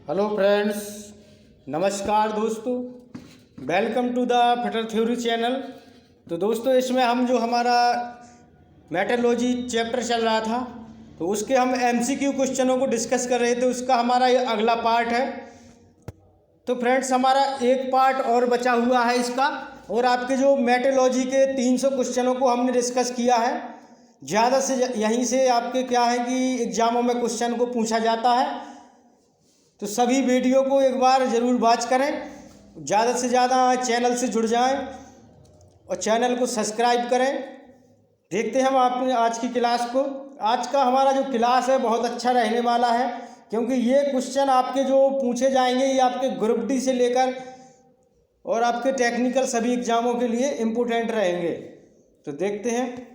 Hello friends, नमस्कार दोस्तों। Welcome to the fitter theory channel. तो दोस्तों, इसमें हम जो हमारा मेटरोलॉजी चैप्टर चल रहा था, तो उसके हम एमसीक्यू क्वेश्चनों को डिस्कस कर रहे थे। उसका हमारा ये अगला पार्ट है। तो फ्रेंड्स, हमारा एक पार्ट और बचा हुआ है इसका, और आपके जो मेटरोलॉजी के 300 क्वेश्चनों को हमने डिस्कस किया है। ज़्यादा से यहीं से आपके क्या है कि एग्ज़ामों में क्वेश्चन को पूछा जाता है। तो सभी वीडियो को एक बार ज़रूर वॉच करें, ज़्यादा से ज़्यादा चैनल से जुड़ जाएं और चैनल को सब्सक्राइब करें। देखते हैं हम आपने आज की क्लास को। आज का हमारा जो क्लास है बहुत अच्छा रहने वाला है, क्योंकि ये क्वेश्चन आपके जो पूछे जाएंगे ये आपके ग्रुप डी से लेकर और आपके टेक्निकल सभी एग्ज़ामों के लिए इम्पोर्टेंट रहेंगे। तो देखते हैं।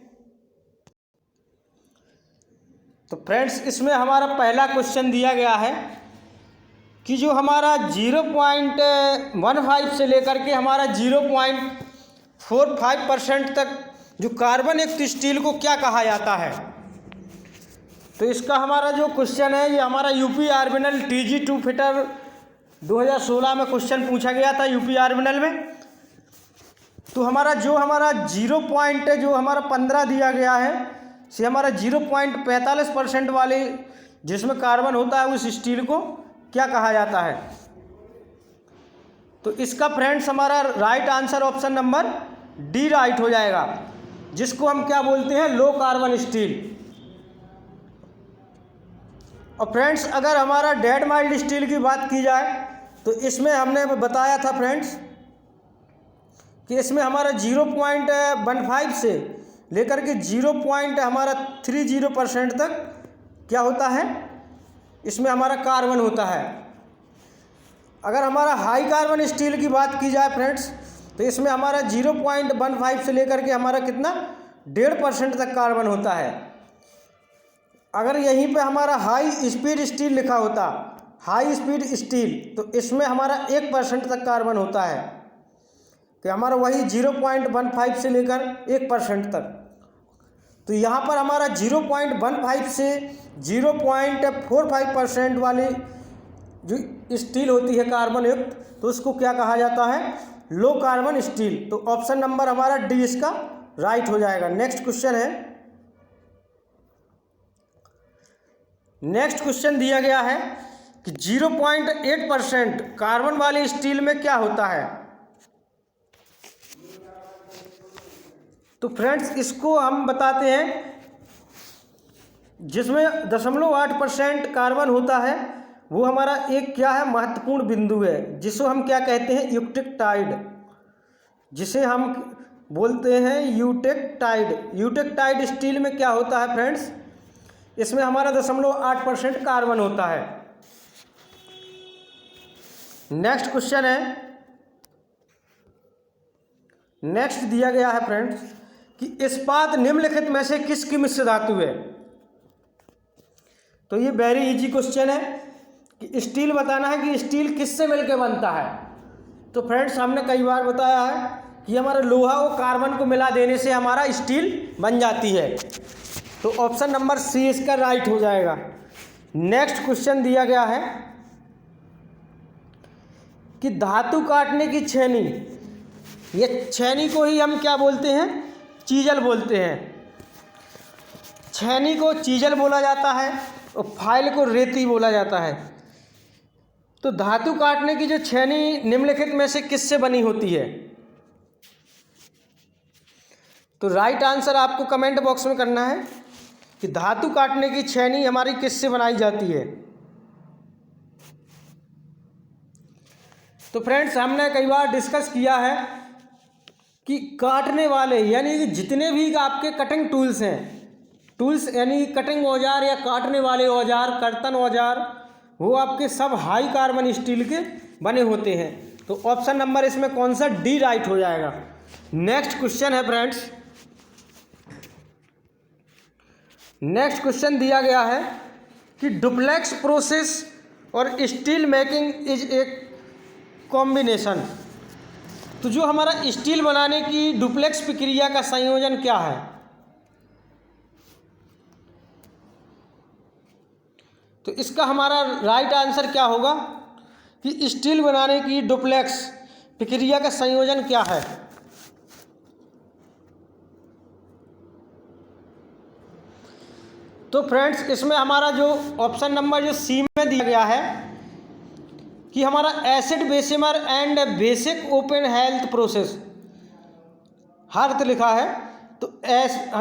तो फ्रेंड्स, इसमें हमारा पहला क्वेश्चन दिया गया है कि जो हमारा 0.15 से लेकर के हमारा 0.45% तक जो कार्बन युक्त स्टील को क्या कहा जाता है। तो इसका हमारा जो क्वेश्चन है ये हमारा यूपी आर्बिनल TG2 फिटर 2016 में क्वेश्चन पूछा गया था यूपी आर्बिनल में। तो हमारा 0.15 दिया गया है, से हमारा 0.45% वाले जिसमें कार्बन होता है उस स्टील को क्या कहा जाता है। तो इसका फ्रेंड्स हमारा right answer option number D right हो जाएगा, जिसको हम क्या बोलते हैं, लो कार्बन स्टील। और फ्रेंड्स, अगर हमारा डेड माइल्ड स्टील की बात की जाए तो इसमें हमने बताया था फ्रेंड्स कि इसमें हमारा 0.15 से लेकर के 0.30% तक क्या होता है, इसमें हमारा कार्बन होता है। अगर हमारा हाई कार्बन स्टील की बात की जाए फ्रेंड्स, तो इसमें हमारा 0.15 से लेकर के हमारा कितना 1.5% तक कार्बन होता है। अगर यहीं पे हमारा हाई स्पीड स्टील लिखा होता, हाई स्पीड स्टील, तो इसमें हमारा 1% तक कार्बन होता है, कि हमारा वही 0.15 से लेकर 1% तक। तो यहाँ पर हमारा 0.15 से 0.45% वाली जो स्टील होती है कार्बन युक्त, तो उसको क्या कहा जाता है, लो कार्बन स्टील। तो ऑप्शन नंबर हमारा डी इसका राइट हो जाएगा। नेक्स्ट क्वेश्चन है। नेक्स्ट क्वेश्चन दिया गया है कि 0.8% कार्बन वाली स्टील में क्या होता है। तो फ्रेंड्स, इसको हम बताते हैं, जिसमें 0.8% कार्बन होता है वो हमारा एक क्या है, महत्वपूर्ण बिंदु है, जिसको हम क्या कहते हैं, यूटेक्टाइड, जिसे हम बोलते हैं यूटेक्टाइड। यूटेक्टाइड स्टील में क्या होता है फ्रेंड्स, इसमें हमारा 0.8% कार्बन होता है। नेक्स्ट क्वेश्चन है। नेक्स्ट दिया गया है फ्रेंड्स कि इस्पात निम्नलिखित में से किसकी मिश्र धातु है। तो ये वेरी इजी क्वेश्चन है कि स्टील बताना है कि स्टील किससे मिलकर बनता है। तो फ्रेंड्स, हमने कई बार बताया है कि हमारा लोहा और कार्बन को मिला देने से हमारा स्टील बन जाती है। तो ऑप्शन नंबर सी इसका राइट हो जाएगा। नेक्स्ट क्वेश्चन दिया गया है कि धातु काटने की छेनी, ये छेनी को ही हम क्या बोलते हैं, चीजल बोलते हैं। छेनी को चीजल बोला जाता है और फाइल को रेती बोला जाता है। तो धातु काटने की जो छेनी निम्नलिखित में से किससे बनी होती है। तो राइट आंसर आपको कमेंट बॉक्स में करना है कि धातु काटने की छेनी हमारी किससे बनाई जाती है। तो फ्रेंड्स, हमने कई बार डिस्कस किया है कि काटने वाले यानी कि जितने भी आपके कटिंग टूल्स हैं, टूल्स यानी कटिंग औजार या काटने वाले औजार, कर्तन औजार, वो आपके सब हाई कार्बन स्टील के बने होते हैं। तो ऑप्शन नंबर इसमें कौन सा, डी राइट हो जाएगा। नेक्स्ट क्वेश्चन है फ्रेंड्स। नेक्स्ट क्वेश्चन दिया गया है कि डुप्लेक्स प्रोसेस और steel making is a combination. तो जो हमारा स्टील बनाने की डुप्लेक्स प्रक्रिया का संयोजन क्या है। तो इसका हमारा राइट आंसर क्या होगा, कि स्टील बनाने की डुप्लेक्स प्रक्रिया का संयोजन क्या है? तो फ्रेंड्स इसमें हमारा जो ऑप्शन नंबर जो सी में दिया गया है कि हमारा acid Bessemer and basic open hearth process hearth लिखा है। तो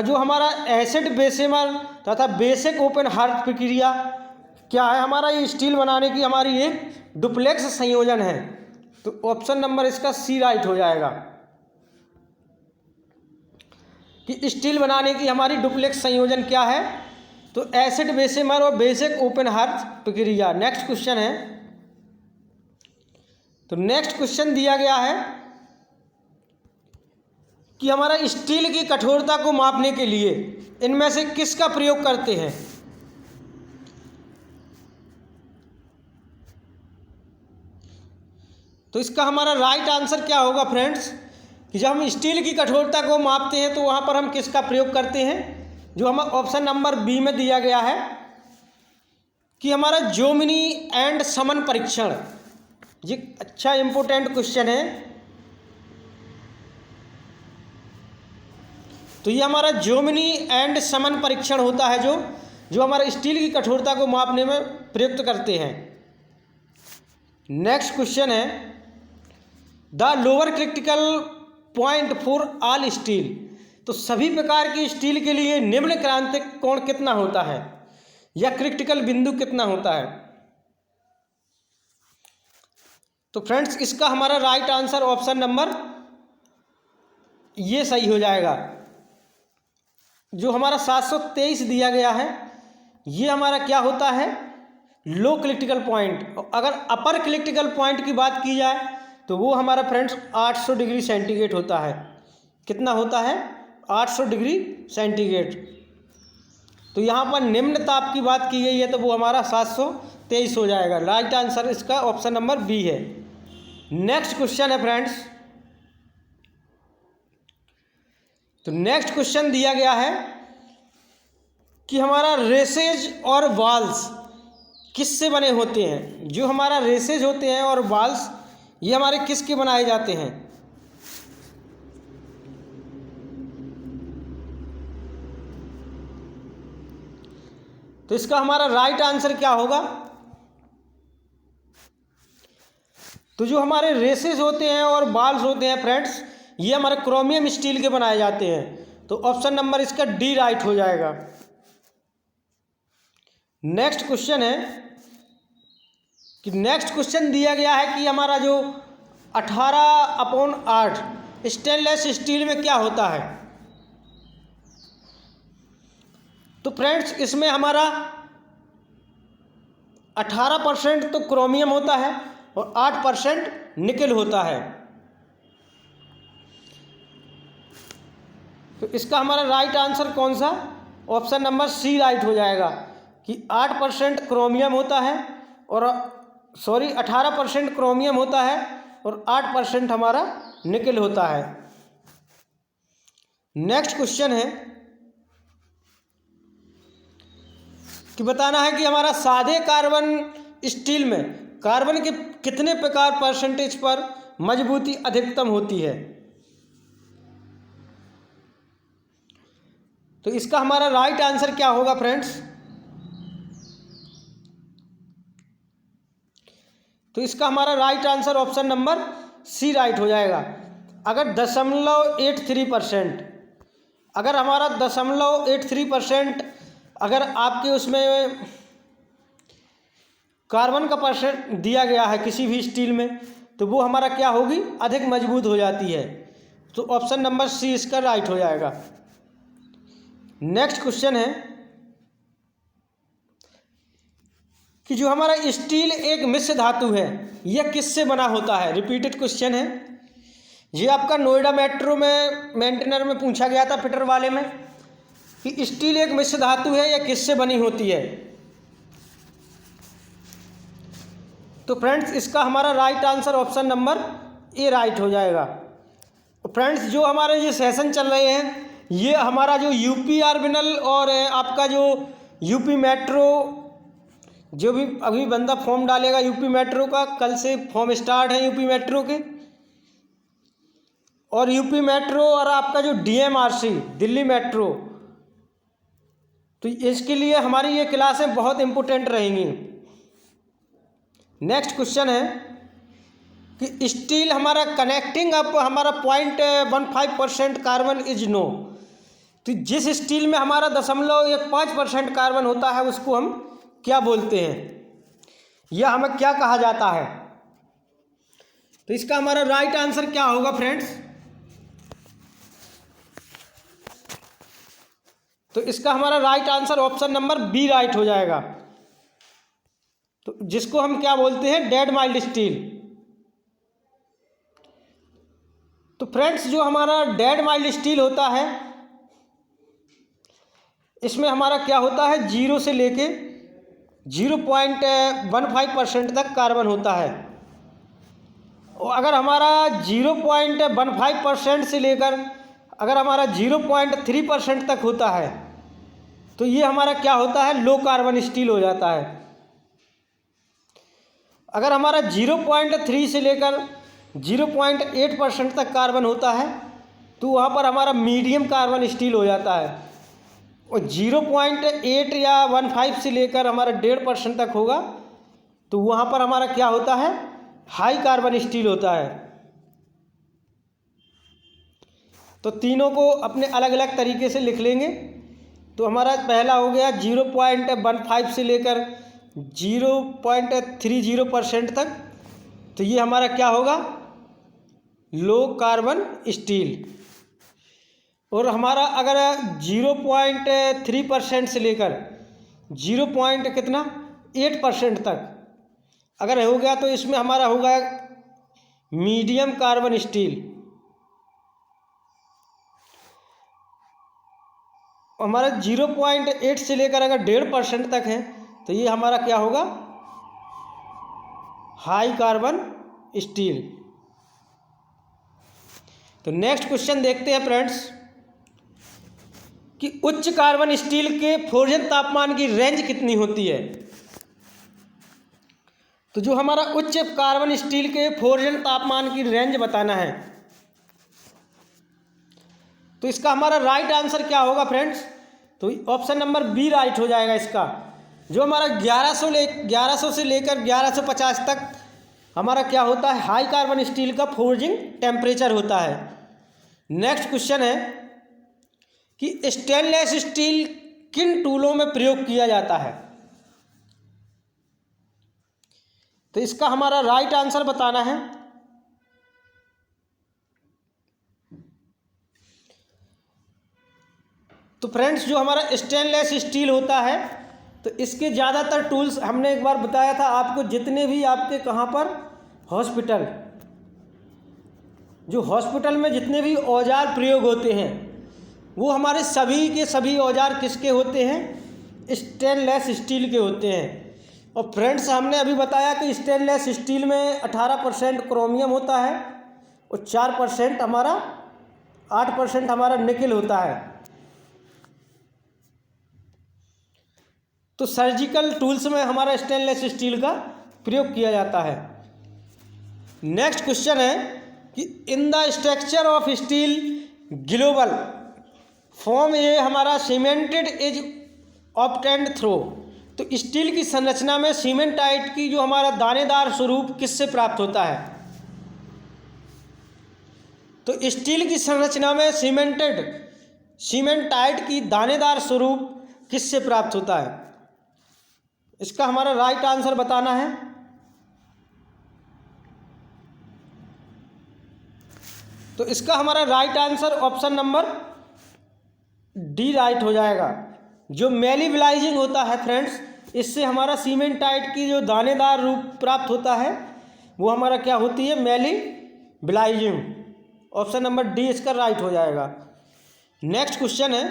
जो हमारा एसिड बेसिमर तथा बेसिक ओपन हार्थ प्रक्रिया क्या है? हमारा ये स्टील बनाने की हमारी एक डुप्लेक्स संयोजन है। तो ऑप्शन नंबर इसका सी राइट हो जाएगा कि स्टील बनाने की हमारी डुप्लेक्स संयोजन क्या है? तो एसिड बेसिमर और बेसिक ओपन हार्थ प्रक्रिया। नेक्स्ट क्वेश्चन है। तो नेक्स्ट क्वेश्चन दिया गया है कि हमारा स्टील की कठोरता को मापने के लिए इनमें से किसका प्रयोग करते हैं? तो इसका हमारा राइट आंसर क्या होगा फ्रेंड्स कि जब हम स्टील की कठोरता को मापते हैं तो वहाँ पर हम किसका प्रयोग करते हैं? जो हमारा ऑप्शन नंबर बी में दिया गया है कि हमारा ज्योमिनी एंड समन परीक्षण। ये अच्छा इंपॉर्टेंट क्वेश्चन है। तो ये हमारा ज्योमिनी एंड समन परीक्षण होता है जो हमारा स्टील की कठोरता को मापने में प्रयुक्त करते हैं। नेक्स्ट क्वेश्चन है the lower critical point for all steel. तो सभी प्रकार की स्टील के लिए निम्न क्रांतिक कोण कितना होता है या क्रिटिकल बिंदु कितना होता है? तो फ्रेंड्स इसका हमारा राइट आंसर ऑप्शन नंबर ये सही हो जाएगा। जो हमारा 723 दिया गया है ये हमारा क्या होता है? लो क्रिटिकल पॉइंट। अगर अपर क्रिटिकल पॉइंट की बात की जाए तो वो हमारा फ्रेंड्स 800 डिग्री सेंटीग्रेड होता है। कितना होता है? 800 डिग्री सेंटीग्रेड। तो यहाँ पर निम्न ताप की बात की गई है तो वो हमारा 723 हो जाएगा। राइट आंसर इसका ऑप्शन नंबर बी है। नेक्स्ट क्वेश्चन है फ्रेंड्स। तो नेक्स्ट क्वेश्चन दिया गया है कि हमारा रेसेज और वाल्स किससे बने होते हैं? जो हमारा रेसेज होते हैं और वाल्स ये हमारे किसके बनाए जाते हैं? तो इसका हमारा राइट आंसर क्या होगा? तो जो हमारे रेसेस होते हैं और बाल्स होते हैं फ्रेंड्स ये हमारे क्रोमियम स्टील के बनाए जाते हैं। तो ऑप्शन नंबर इसका डी राइट हो जाएगा। नेक्स्ट क्वेश्चन है कि नेक्स्ट क्वेश्चन दिया गया है कि हमारा जो 18/8 स्टेनलेस स्टील में क्या होता है? तो फ्रेंड्स इसमें हमारा 18% तो क्रोमियम होता है और 8% निकेल होता है। तो इसका हमारा राइट आंसर कौन सा? ऑप्शन नंबर सी राइट हो जाएगा कि 8% क्रोमियम होता है और 18% क्रोमियम होता है और 8% हमारा निकेल होता है। नेक्स्ट क्वेश्चन है कि बताना है कि हमारा सादे कार्बन स्टील में कार्बन के कितने प्रकार परसेंटेज पर मजबूती अधिकतम होती है? तो इसका हमारा राइट आंसर क्या होगा फ्रेंड्स? तो इसका हमारा right answer option number C right हो जाएगा। अगर 0.83% अगर हमारा 0.83% अगर आपके उसमें कार्बन का परसेंट दिया गया है किसी भी स्टील में तो वो हमारा क्या होगी? अधिक मजबूत हो जाती है। तो ऑप्शन नंबर सी इसका राइट हो जाएगा। नेक्स्ट क्वेश्चन है कि जो हमारा स्टील एक मिश्र धातु है यह किससे बना होता है? रिपीटेड क्वेश्चन है। ये आपका नोएडा मेट्रो में मेंटेनर में पूछा गया था फिटर वाले में कि स्टील एक मिश्र धातु है या किससे बनी होती है? तो फ्रेंड्स इसका हमारा right answer option number A right हो जाएगा। फ्रेंड्स जो हमारे ये सेशन चल रहे हैं ये हमारा जो यूपी आर्बिनल और आपका जो यूपी मेट्रो जो भी अभी बंदा फॉर्म डालेगा यूपी मेट्रो का, कल से फॉर्म स्टार्ट है यूपी मेट्रो के। और यूपी मेट्रो और आपका जो डीएमआरसी दिल्ली मेट्रो, तो इसके लिए हमारी ये क्लासें बहुत इम्पोर्टेंट रहेंगी। नेक्स्ट क्वेश्चन है कि स्टील हमारा कनेक्टिंग अप हमारा 0.15% कार्बन इज नो। तो जिस स्टील में हमारा 0.15% कार्बन होता है उसको हम क्या बोलते हैं, या हमें क्या कहा जाता है? तो इसका हमारा राइट आंसर क्या होगा फ्रेंड्स? तो इसका हमारा right answer option number B right हो जाएगा। तो जिसको हम क्या बोलते हैं, डेड माइल्ड स्टील। तो फ्रेंड्स जो हमारा डेड माइल्ड स्टील होता है, इसमें हमारा क्या होता है, 0 से लेके 0.15% तक कार्बन होता है। और अगर हमारा 0.15% से लेकर अगर हमारा 0.3% तक होता है तो ये हमारा क्या होता है, लो कार्बन स्टील हो जाता है। अगर हमारा 0.3 से लेकर 0.8% तक कार्बन होता है तो वहाँ पर हमारा मीडियम कार्बन स्टील हो जाता है। और 0.8 या 1.5 से लेकर हमारा 1.5% तक होगा तो वहाँ पर हमारा क्या होता है, हाई कार्बन स्टील होता है। तो तीनों को अपने अलग अलग तरीके से लिख लेंगे। तो हमारा पहला हो गया 0.15 से लेकर 0.30% तक, तो ये हमारा क्या होगा, लो कार्बन स्टील। और हमारा अगर 0.3% से लेकर 0.8% तक अगर हो गया तो इसमें हमारा होगा मीडियम कार्बन स्टील। हमारा 0.8 से लेकर अगर 1.5% तक है तो ये हमारा क्या होगा, हाई कार्बन स्टील। तो नेक्स्ट क्वेश्चन देखते हैं फ्रेंड्स कि उच्च कार्बन स्टील के फ्यूजन तापमान की रेंज कितनी होती है। तो जो हमारा उच्च कार्बन स्टील के फ्यूजन तापमान की रेंज बताना है, तो इसका हमारा राइट आंसर क्या होगा फ्रेंड्स? तो ऑप्शन नंबर बी राइट हो जाएगा इसका। जो हमारा 1100 से लेकर 1150 तक हमारा क्या होता है, हाई कार्बन स्टील का फ्यूजिंग टेम्परेचर होता है। नेक्स्ट क्वेश्चन है कि स्टेनलेस स्टील किन टूलों में प्रयोग किया जाता है। तो इसका हमारा राइट आंसर बताना है। तो फ्रेंड्स जो हमारा स्टेनलेस स्टील होता है तो इसके ज़्यादातर टूल्स हमने एक बार बताया था आपको, जितने भी आपके कहाँ पर हॉस्पिटल, जो हॉस्पिटल में जितने भी औजार प्रयोग होते हैं वो हमारे सभी के सभी औजार किसके होते हैं, स्टेनलेस स्टील के होते हैं। और फ्रेंड्स हमने अभी बताया कि स्टेनलेस स्टील में 18% क्रोमियम होता है और 4% हमारा 8% हमारा निकेल होता है। तो सर्जिकल टूल्स में हमारा स्टेनलेस स्टील का प्रयोग किया जाता है। नेक्स्ट क्वेश्चन है कि in the structure of steel global form, ये हमारा सीमेंटेड इज ऑब्टेन्ड थ्रू। तो स्टील की संरचना में सीमेंटाइट की जो हमारा दानेदार स्वरूप किससे प्राप्त होता है। तो स्टील की संरचना में सीमेंटाइट की दानेदार स्वरूप किससे प्राप्त होता है, इसका हमारा राइट आंसर बताना है। तो इसका हमारा right answer option number D right हो जाएगा। जो मेलिबलाइजिंग होता है फ्रेंड्स, इससे हमारा सीमेंटाइट की जो दानेदार रूप प्राप्त होता है वो हमारा क्या होती है, मेलिबलाइजिंग। ऑप्शन नंबर डी इसका राइट हो जाएगा। नेक्स्ट क्वेश्चन है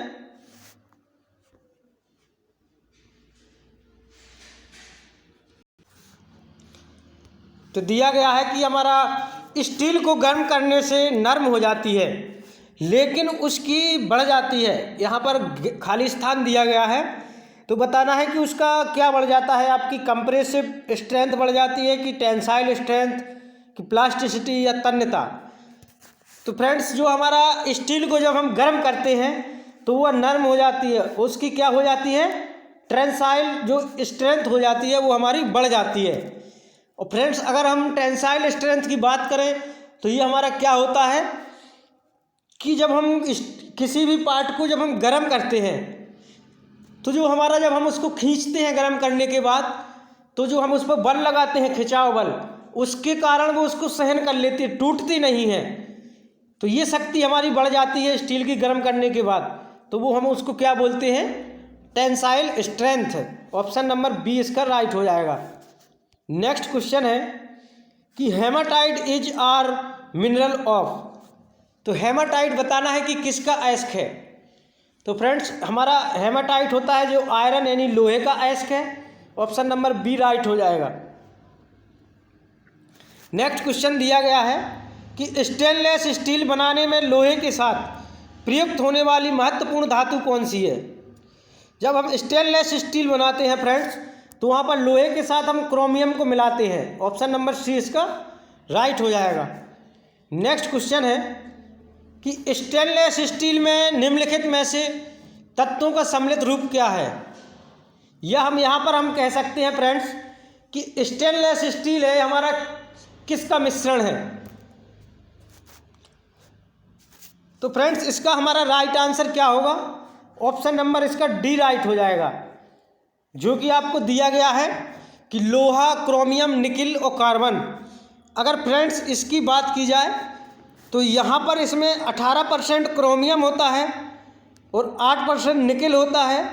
तो दिया गया है कि हमारा स्टील को गर्म करने से नरम हो जाती है लेकिन उसकी बढ़ जाती है। यहाँ पर खाली स्थान दिया गया है, तो बताना है कि उसका क्या बढ़ जाता है, आपकी कंप्रेसिव स्ट्रेंथ बढ़ जाती है कि टेंसाइल स्ट्रेंथ कि प्लास्टिसिटी या तन्यता। तो फ्रेंड्स जो हमारा स्टील को जब हम गर्म करते हैं तो वह नरम हो जाती है, उसकी क्या हो जाती है, टेंसाइल जो स्ट्रेंथ हो जाती है वो हमारी बढ़ जाती है। और फ्रेंड्स अगर हम टेंसाइल स्ट्रेंथ की बात करें तो ये हमारा क्या होता है कि जब हम किसी भी पार्ट को जब हम गर्म करते हैं तो जो हमारा जब हम उसको खींचते हैं गर्म करने के बाद तो जो हम उस पर बल लगाते हैं, खिंचाव बल, उसके कारण वो उसको सहन कर लेती है, टूटती नहीं है। तो ये शक्ति हमारी बढ़ जाती है स्टील की गर्म करने के बाद, तो वो हम उसको क्या बोलते हैं, tensile strength. Option number B इसका राइट हो जाएगा। नेक्स्ट क्वेश्चन है कि hematite is ore mineral of. तो हेमाटाइट बताना है कि किसका अयस्क है। तो फ्रेंड्स हमारा हेमाटाइट होता है जो आयरन यानी लोहे का अयस्क है। ऑप्शन नंबर बी राइट हो जाएगा। नेक्स्ट क्वेश्चन दिया गया है कि स्टेनलेस स्टील बनाने में लोहे के साथ प्रयुक्त होने वाली महत्वपूर्ण धातु कौन सी है। जब हम स्टेनलेस स्टील बनाते हैं फ्रेंड्स तो वहाँ पर लोहे के साथ हम क्रोमियम को मिलाते हैं। ऑप्शन नंबर सी इसका राइट हो जाएगा। नेक्स्ट क्वेश्चन है कि स्टेनलेस स्टील में निम्नलिखित में से तत्वों का सम्मिलित रूप क्या है। यह हम यहाँ पर हम कह सकते हैं फ्रेंड्स कि स्टेनलेस स्टील है हमारा किसका मिश्रण है। तो फ्रेंड्स इसका हमारा राइट आंसर क्या होगा, ऑप्शन नंबर इसका डी राइट हो जाएगा, जो कि आपको दिया गया है कि लोहा, क्रोमियम, निकिल और कार्बन। अगर फ्रेंड्स इसकी बात की जाए तो यहाँ पर इसमें 18% क्रोमियम होता है और 8% निकिल होता है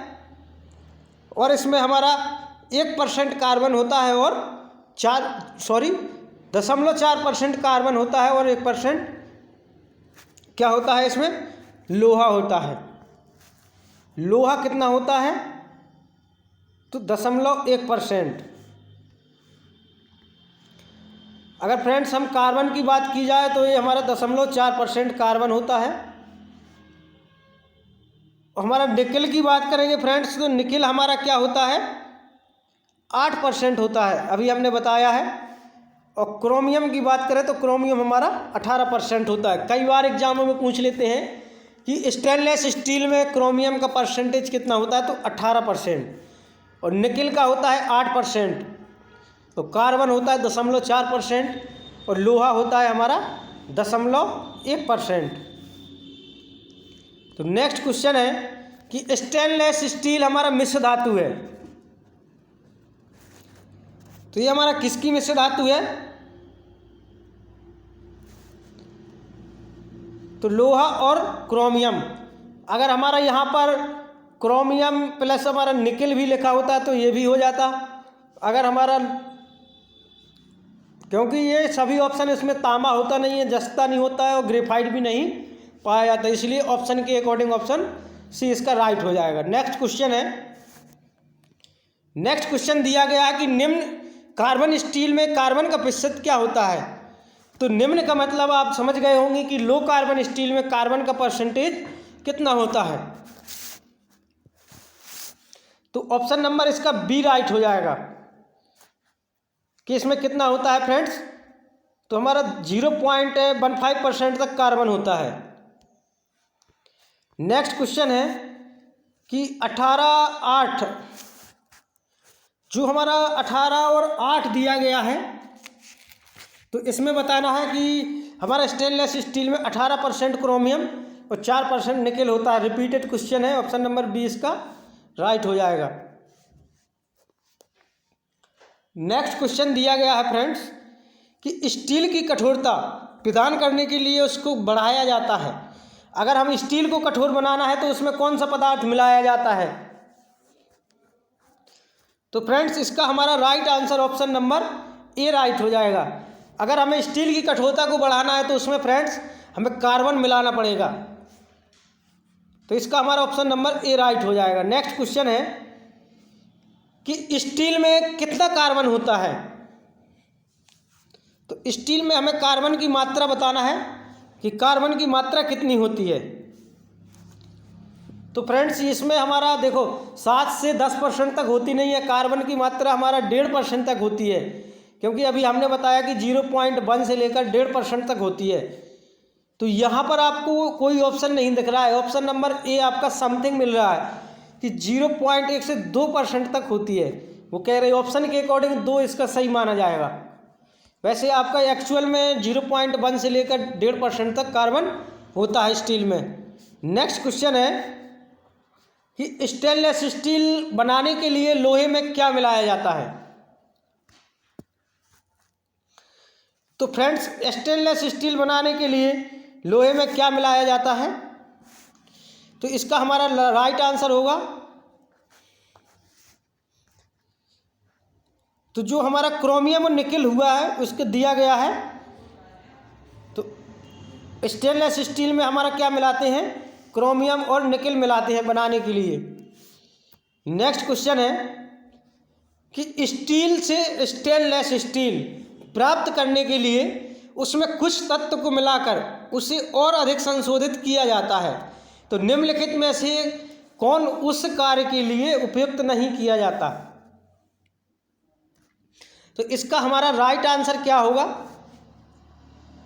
और इसमें हमारा 1% कार्बन होता है और 0.4% कार्बन होता है और 1% क्या होता है, इसमें लोहा होता है। लोहा कितना होता है, तो 0.1%। अगर फ्रेंड्स हम कार्बन की बात की जाए तो ये हमारा 0.4% कार्बन होता है। हमारा निकिल की बात करेंगे फ्रेंड्स तो निकिल हमारा क्या होता है, 8% होता है, अभी हमने बताया है। और क्रोमियम की बात करें तो क्रोमियम हमारा 18% होता है। कई बार एग्जामों में पूछ लेते हैं कि स्टेनलेस स्टील में क्रोमियम का परसेंटेज कितना होता है, तो 18% और निकिल का होता है 8%। तो कार्बन होता है 0.4% और लोहा होता है हमारा 0.1%। तो नेक्स्ट क्वेश्चन है कि स्टेनलेस स्टील हमारा मिश्र धातु है। तो ये हमारा किसकी मिश्र धातु है, तो लोहा और क्रोमियम। अगर हमारा यहाँ पर क्रोमियम प्लस हमारा निकिल भी लिखा होता है तो ये भी हो जाता। अगर हमारा, क्योंकि ये सभी ऑप्शन इसमें तांबा होता नहीं है, जस्ता नहीं होता है और ग्रेफाइट भी नहीं पाया जाता, इसलिए ऑप्शन के अकॉर्डिंग ऑप्शन सी इसका राइट हो जाएगा। नेक्स्ट क्वेश्चन है, नेक्स्ट क्वेश्चन दिया गया है कि निम्न कार्बन स्टील में कार्बन का प्रतिशत क्या होता है। तो निम्न का मतलब आप समझ गए होंगे कि लो कार्बन स्टील में कार्बन का परसेंटेज कितना होता है। तो ऑप्शन नंबर इसका बी राइट हो जाएगा कि इसमें कितना होता है फ्रेंड्स, तो हमारा 0.15% तक कार्बन होता है। नेक्स्ट क्वेश्चन है कि 18-8, जो हमारा 18 और 8 दिया गया है तो इसमें बताना है कि हमारा स्टेनलेस स्टील में 18% क्रोमियम और 4% निकिल होता है। रिपीटेड क्वेश्चन है, ऑप्शन नंबर बी इसका राइट हो जाएगा। नेक्स्ट क्वेश्चन दिया गया है फ्रेंड्स कि स्टील की कठोरता प्रदान करने के लिए उसको बढ़ाया जाता है। अगर हम स्टील को कठोर बनाना है तो उसमें कौन सा पदार्थ मिलाया जाता है। तो फ्रेंड्स इसका हमारा right answer option number A right हो जाएगा। अगर हमें स्टील की कठोरता को बढ़ाना है तो उसमें फ्रेंड्स हमें कार्बन मिलाना पड़ेगा, तो इसका हमारा ऑप्शन नंबर ए राइट हो जाएगा। नेक्स्ट क्वेश्चन है कि स्टील में कितना कार्बन होता है। तो स्टील में हमें कार्बन की मात्रा बताना है कि कार्बन की मात्रा कितनी होती है। तो फ्रेंड्स इसमें हमारा देखो 7 से 10% तक होती नहीं है, कार्बन की मात्रा हमारा 1.5% तक होती है, क्योंकि अभी हमने बताया कि 0.1 से लेकर 1.5% तक होती है। तो यहाँ पर आपको कोई ऑप्शन नहीं दिख रहा है, ऑप्शन नंबर ए आपका समथिंग मिल रहा है कि 0.1 से 2% तक होती है। वो कह रहे ऑप्शन के अकॉर्डिंग 2 इसका सही माना जाएगा। वैसे आपका एक्चुअल में 0.1 से लेकर 1.5% तक कार्बन होता है स्टील में। नेक्स्ट क्वेश्चन है कि स्टेनलेस स्टील बनाने के लिए लोहे में क्या मिलाया जाता है। तो फ्रेंड्स स्टेनलेस स्टील बनाने के लिए लोहे में क्या मिलाया जाता है, तो इसका हमारा राइट आंसर होगा, तो जो हमारा क्रोमियम और निकेल हुआ है उसको दिया गया है। तो स्टेनलेस स्टील में हमारा क्या मिलाते हैं, क्रोमियम और निकेल मिलाते हैं बनाने के लिए। नेक्स्ट क्वेश्चन है कि स्टील से स्टेनलेस स्टील प्राप्त करने के लिए उसमें कुछ तत्व को मिलाकर उसे और अधिक संशोधित किया जाता है, तो निम्नलिखित में से कौन उस कार्य के लिए उपयुक्त नहीं किया जाता। तो इसका हमारा राइट आंसर क्या होगा,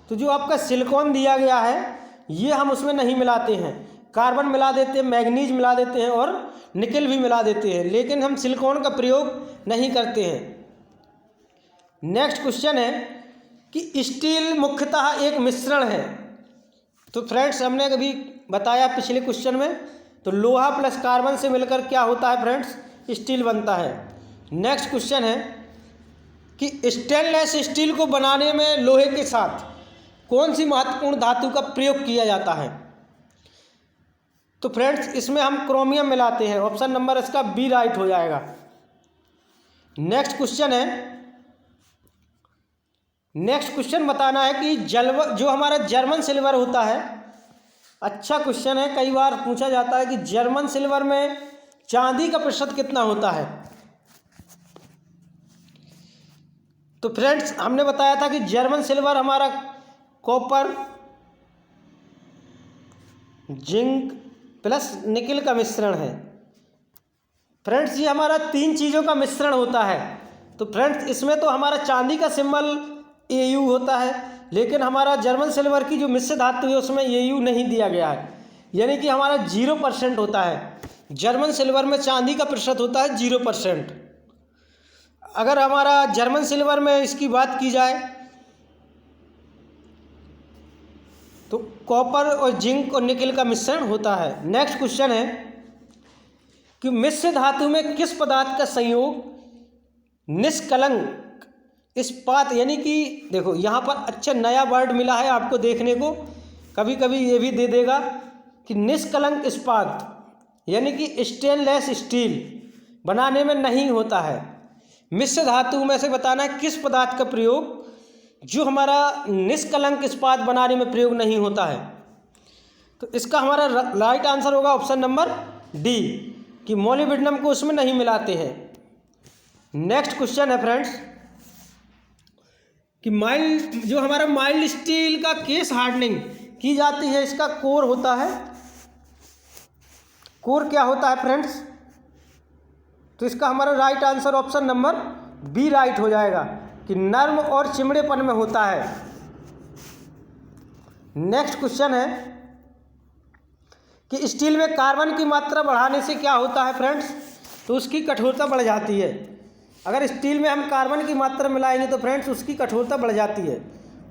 तो जो आपका सिलिकॉन दिया गया है ये हम उसमें नहीं मिलाते हैं, कार्बन मिला देते हैं, मैग्नीज मिला देते हैं और निकेल भी मिला देते हैं, लेकिन हम सिलिकॉन का प्रयोग नहीं करते हैं। नेक्स्ट क्वेश्चन है कि स्टील मुख्यतः एक मिश्रण है। तो फ्रेंड्स हमने अभी बताया पिछले क्वेश्चन में, तो लोहा प्लस कार्बन से मिलकर क्या होता है फ्रेंड्स, स्टील बनता है। नेक्स्ट क्वेश्चन है कि स्टेनलेस स्टील को बनाने में लोहे के साथ कौन सी महत्वपूर्ण धातु का प्रयोग किया जाता है। तो फ्रेंड्स इसमें हम क्रोमियम मिलाते हैं, ऑप्शन नंबर इसका बी राइट हो जाएगा। नेक्स्ट क्वेश्चन है, नेक्स्ट क्वेश्चन बताना है कि जो हमारा जर्मन सिल्वर होता है, अच्छा क्वेश्चन है, कई बार पूछा जाता है कि जर्मन सिल्वर में चांदी का प्रतिशत कितना होता है। तो फ्रेंड्स हमने बताया था कि जर्मन सिल्वर हमारा कॉपर जिंक प्लस निकेल का मिश्रण है। फ्रेंड्स ये हमारा 3 चीज़ों का मिश्रण होता है। तो फ्रेंड्स इसमें तो हमारा चांदी का सिंबल Au होता है, लेकिन हमारा जर्मन सिल्वर की जो मिश्र धातु है उसमें Au नहीं दिया गया है, यानी कि हमारा 0% होता है। जर्मन सिल्वर में चांदी का प्रतिशत होता है 0%। अगर हमारा जर्मन सिल्वर में इसकी बात की जाए तो कॉपर और जिंक और निकेल का मिश्रण होता है। नेक्स्ट क्वेश्चन है कि मिश्र धातु में किस पदार्थ का संयोग निष्कलंक इस्पात, यानी कि देखो यहाँ पर अच्छा नया वर्ड मिला है आपको देखने को, कभी कभी ये भी दे देगा कि निष्कलंक इस्पात यानी कि स्टेनलेस स्टील बनाने में नहीं होता है। मिश्र धातु में से बताना है किस पदार्थ का प्रयोग जो हमारा निष्कलंक इस्पात बनाने में प्रयोग नहीं होता है। तो इसका हमारा राइट आंसर होगा ऑप्शन नंबर डी कि मोलिब्डेनम को उसमें नहीं मिलाते हैं। नेक्स्ट क्वेश्चन है फ्रेंड्स कि माइल्ड जो हमारा माइल्ड स्टील का केस हार्डनिंग की जाती है, इसका कोर होता है, कोर क्या होता है फ्रेंड्स, तो इसका हमारा right answer option number B right हो जाएगा कि नर्म और चिमड़ेपन में होता है। नेक्स्ट क्वेश्चन है कि स्टील में कार्बन की मात्रा बढ़ाने से क्या होता है फ्रेंड्स, तो उसकी कठोरता बढ़ जाती है। अगर स्टील में हम कार्बन की मात्रा मिलाएंगे तो फ्रेंड्स उसकी कठोरता बढ़ जाती है,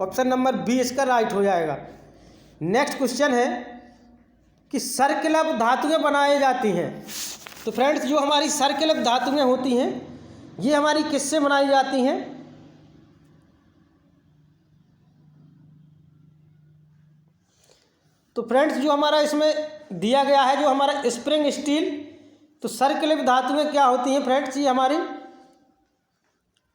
ऑप्शन नंबर बी इसका राइट हो जाएगा। नेक्स्ट क्वेश्चन है कि सर्किलप धातुएं बनाई जाती हैं। तो फ्रेंड्स जो हमारी सर्किलप धातुएं होती हैं ये हमारी किससे बनाई जाती हैं, तो फ्रेंड्स जो हमारा इसमें दिया गया है जो हमारा स्प्रिंग स्टील, तो सर्किलप धातुएं क्या होती हैं फ्रेंड्स, ये हमारी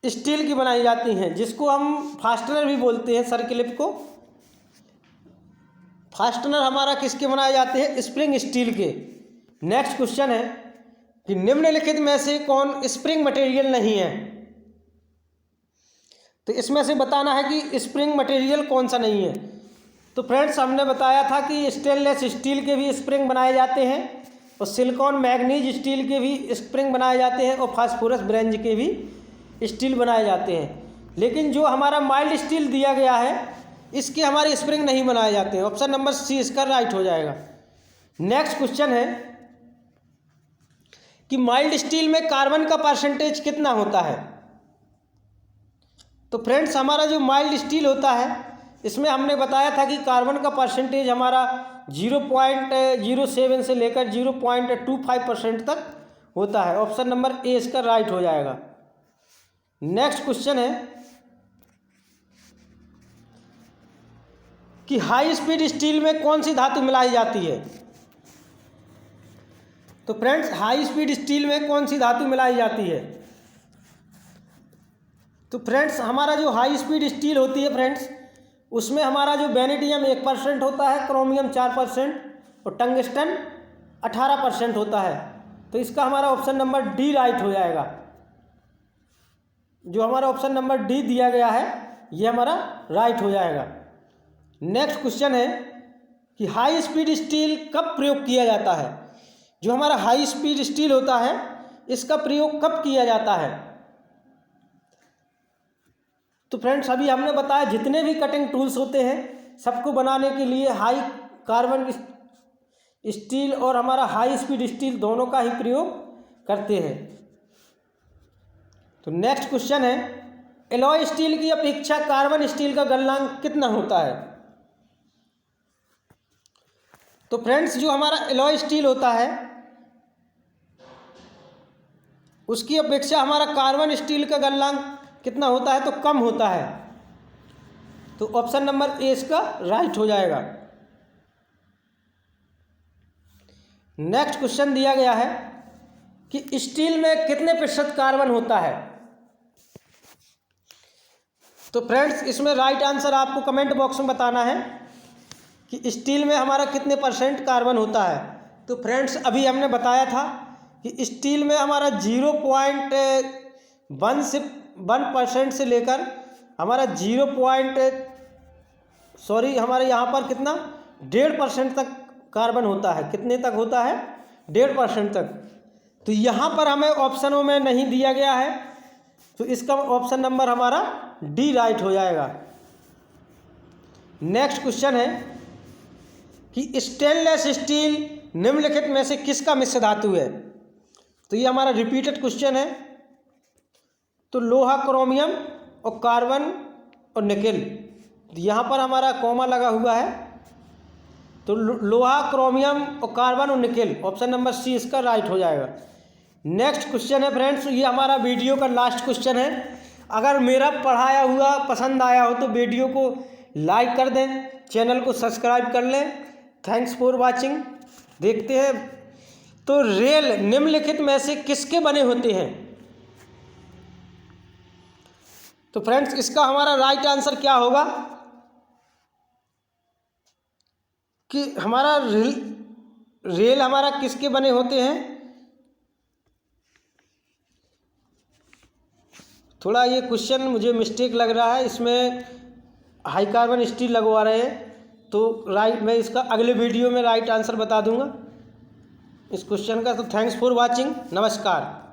स्टील की बनाई जाती हैं, जिसको हम फास्टनर भी बोलते हैं। सर्किलप को फास्टनर हमारा किसके बनाए जाते हैं, स्प्रिंग स्टील के। नेक्स्ट क्वेश्चन है कि निम्नलिखित में से कौन स्प्रिंग मटेरियल नहीं है, तो इसमें से बताना है कि स्प्रिंग मटेरियल कौन सा नहीं है। तो फ्रेंड्स हमने बताया था कि स्टेनलेस स्टील के भी स्प्रिंग बनाए जाते हैं और सिलिकॉन मैग्नीज स्टील के भी स्प्रिंग बनाए जाते हैं और फास्फोरस ब्रेंज के भी स्टील बनाए जाते हैं। लेकिन जो हमारा माइल्ड स्टील दिया गया है इसके हमारे स्प्रिंग नहीं बनाए जाते हैं। ऑप्शन नंबर सी इसका राइट हो जाएगा। नेक्स्ट क्वेश्चन है कि माइल्ड स्टील में कार्बन का परसेंटेज कितना होता है। तो फ्रेंड्स हमारा जो माइल्ड स्टील होता है इसमें हमने बताया था कि कार्बन का परसेंटेज हमारा 0.07 से लेकर 0.25% तक होता है। ऑप्शन नंबर ए इसका राइट हो जाएगा। नेक्स्ट क्वेश्चन है कि हाई स्पीड स्टील में कौन सी धातु मिलाई जाती है। तो फ्रेंड्स हाई स्पीड स्टील में कौन सी धातु मिलाई जाती है। तो फ्रेंड्स हमारा जो हाई स्पीड स्टील होती है फ्रेंड्स उसमें हमारा जो वेनेडियम 1% होता है, क्रोमियम 4% और टंगस्टन 18% होता है। तो इसका हमारा ऑप्शन नंबर डी राइट हो जाएगा। जो हमारा ऑप्शन नंबर डी दिया गया है ये हमारा राइट हो जाएगा। नेक्स्ट क्वेश्चन है कि हाई स्पीड स्टील कब प्रयोग किया जाता है। जो हमारा हाई स्पीड स्टील होता है इसका प्रयोग कब किया जाता है। तो फ्रेंड्स अभी हमने बताया जितने भी कटिंग टूल्स होते हैं सबको बनाने के लिए हाई कार्बन स्टील और हमारा हाई स्पीड स्टील दोनों का ही प्रयोग करते हैं। तो नेक्स्ट क्वेश्चन है एलॉय स्टील की अपेक्षा कार्बन स्टील का गलनांक कितना होता है। तो फ्रेंड्स जो हमारा एलॉय स्टील होता है उसकी अपेक्षा हमारा कार्बन स्टील का गलनांक कितना होता है तो कम होता है। तो ऑप्शन नंबर ए इसका राइट हो जाएगा। नेक्स्ट क्वेश्चन दिया गया है कि स्टील में कितने प्रतिशत कार्बन होता है। तो फ्रेंड्स इसमें राइट आंसर आपको कमेंट बॉक्स में बताना है कि स्टील में हमारा कितने % कार्बन होता है। तो फ्रेंड्स अभी हमने बताया था कि स्टील में हमारा 0.1% से लेकर हमारा हमारे यहाँ पर कितना 1.5% तक कार्बन होता है। कितने तक होता है 1.5% तक। तो यहाँ पर हमें ऑप्शनों में नहीं दिया गया है तो इसका ऑप्शन नंबर हमारा डी राइट हो जाएगा। नेक्स्ट क्वेश्चन है कि स्टेनलेस स्टील निम्नलिखित में से किसका मिश्र धातु है। तो ये हमारा रिपीटेड क्वेश्चन है। तो लोहा, क्रोमियम और कार्बन और निकेल। यहाँ पर हमारा कॉमा लगा हुआ है। तो लोहा, क्रोमियम और कार्बन और निकेल ऑप्शन नंबर सी इसका राइट हो जाएगा। नेक्स्ट क्वेश्चन है फ्रेंड्स ये हमारा वीडियो का लास्ट क्वेश्चन है। अगर मेरा पढ़ाया हुआ पसंद आया हो तो वीडियो को लाइक कर दें, चैनल को सब्सक्राइब कर लें। Thanks for watching. देखते हैं तो रेल निम्नलिखित में से किसके बने होते हैं। तो फ्रेंड्स इसका हमारा राइट आंसर क्या होगा कि हमारा रेल हमारा किसके बने होते हैं। थोड़ा ये क्वेश्चन मुझे मिस्टेक लग रहा है, इसमें हाई कार्बन स्टील लगवा रहे हैं। तो राइट मैं इसका अगले वीडियो में राइट आंसर बता दूंगा इस क्वेश्चन का। तो थैंक्स फॉर वाचिंग। नमस्कार।